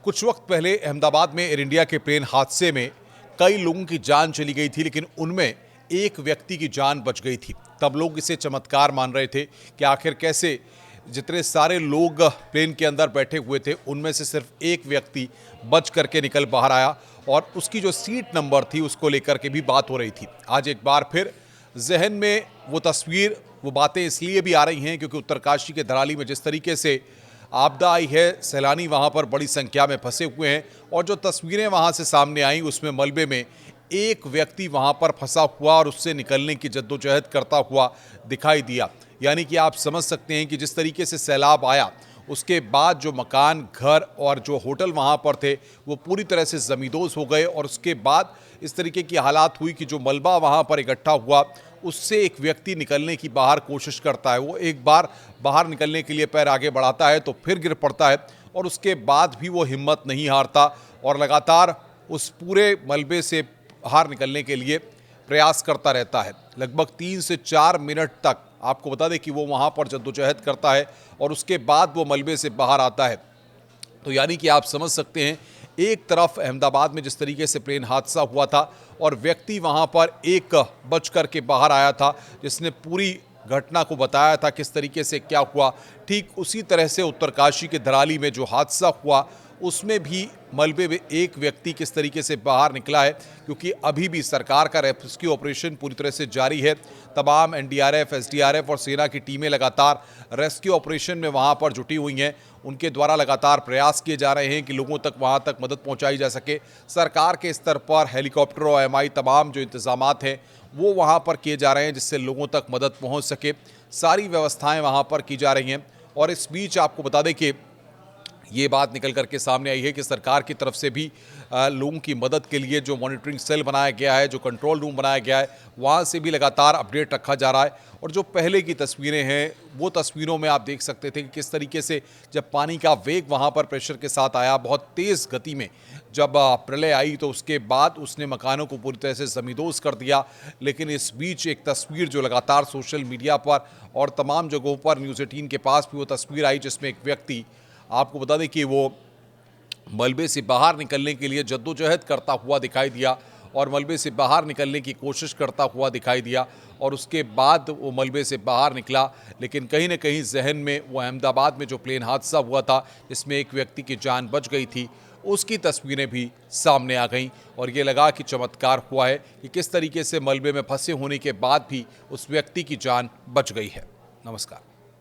कुछ वक्त पहले अहमदाबाद में एयर इंडिया के प्लेन हादसे में कई लोगों की जान चली गई थी, लेकिन उनमें एक व्यक्ति की जान बच गई थी। तब लोग इसे चमत्कार मान रहे थे कि आखिर कैसे जितने सारे लोग प्लेन के अंदर बैठे हुए थे उनमें से सिर्फ एक व्यक्ति बच करके निकल बाहर आया और उसकी जो सीट नंबर थी उसको लेकर के भी बात हो रही थी। आज एक बार फिर जहन में वो तस्वीर, वो बातें इसलिए भी आ रही हैं क्योंकि उत्तरकाशी के धराली में जिस तरीके से आपदा आई है, सैलानी वहाँ पर बड़ी संख्या में फंसे हुए हैं और जो तस्वीरें वहाँ से सामने आई उसमें मलबे में एक व्यक्ति वहाँ पर फंसा हुआ और उससे निकलने की जद्दोजहद करता हुआ दिखाई दिया। यानी कि आप समझ सकते हैं कि जिस तरीके से सैलाब आया उसके बाद जो मकान, घर और जो होटल वहाँ पर थे वो पूरी तरह से ज़मींदोज़ हो गए और उसके बाद इस तरीके की हालात हुई कि जो मलबा वहाँ पर इकट्ठा हुआ उससे एक व्यक्ति निकलने की बाहर कोशिश करता है। वो एक बार बाहर निकलने के लिए पैर आगे बढ़ाता है तो फिर गिर पड़ता है और उसके बाद भी वो हिम्मत नहीं हारता और लगातार उस पूरे मलबे से बाहर निकलने के लिए प्रयास करता रहता है। लगभग 3 से 4 मिनट तक आपको बता दें कि वो वहाँ पर जद्दोजहद करता है और उसके बाद वो मलबे से बाहर आता है। तो यानी कि आप समझ सकते हैं, एक तरफ अहमदाबाद में जिस तरीके से प्लेन हादसा हुआ था और व्यक्ति वहाँ पर एक बच कर के बाहर आया था जिसने पूरी घटना को बताया था किस तरीके से क्या हुआ। ठीक उसी तरह से उत्तरकाशी के धराली में जो हादसा हुआ उसमें भी मलबे में एक व्यक्ति किस तरीके से बाहर निकला है, क्योंकि अभी भी सरकार का रेस्क्यू ऑपरेशन पूरी तरह से जारी है। तमाम एनडीआरएफ, एसडीआरएफ और सेना की टीमें लगातार रेस्क्यू ऑपरेशन में वहां पर जुटी हुई हैं। उनके द्वारा लगातार प्रयास किए जा रहे हैं कि लोगों तक वहां तक मदद पहुंचाई जा सके। सरकार के स्तर पर हेलीकॉप्टर और एमआई तमाम जो इंतजामात हैं वो वहाँ पर किए जा रहे हैं जिससे लोगों तक मदद पहुँच सके। सारी व्यवस्थाएँ वहाँ पर की जा रही हैं और इस बीच आपको बता दें कि ये बात निकल करके सामने आई है कि सरकार की तरफ से भी लोगों की मदद के लिए जो मॉनिटरिंग सेल बनाया गया है, जो कंट्रोल रूम बनाया गया है, वहाँ से भी लगातार अपडेट रखा जा रहा है। और जो पहले की तस्वीरें हैं वो तस्वीरों में आप देख सकते थे कि किस तरीके से जब पानी का वेग वहाँ पर प्रेशर के साथ आया, बहुत तेज़ गति में जब प्रलय आई तो उसके बाद उसने मकानों को पूरी तरह से ज़मींदोज़ कर दिया। लेकिन इस बीच एक तस्वीर जो लगातार सोशल मीडिया पर और तमाम जगहों पर न्यूज़ 18 के पास भी वो तस्वीर आई जिसमें एक व्यक्ति, आपको बता दें कि वो मलबे से बाहर निकलने के लिए जद्दोजहद करता हुआ दिखाई दिया और मलबे से बाहर निकलने की कोशिश करता हुआ दिखाई दिया और उसके बाद वो मलबे से बाहर निकला। लेकिन कहीं न कहीं जहन में वो अहमदाबाद में जो प्लेन हादसा हुआ था जिसमें एक व्यक्ति की जान बच गई थी उसकी तस्वीरें भी सामने आ गईं और ये लगा कि चमत्कार हुआ है कि किस तरीके से मलबे में फंसे होने के बाद भी उस व्यक्ति की जान बच गई है। नमस्कार।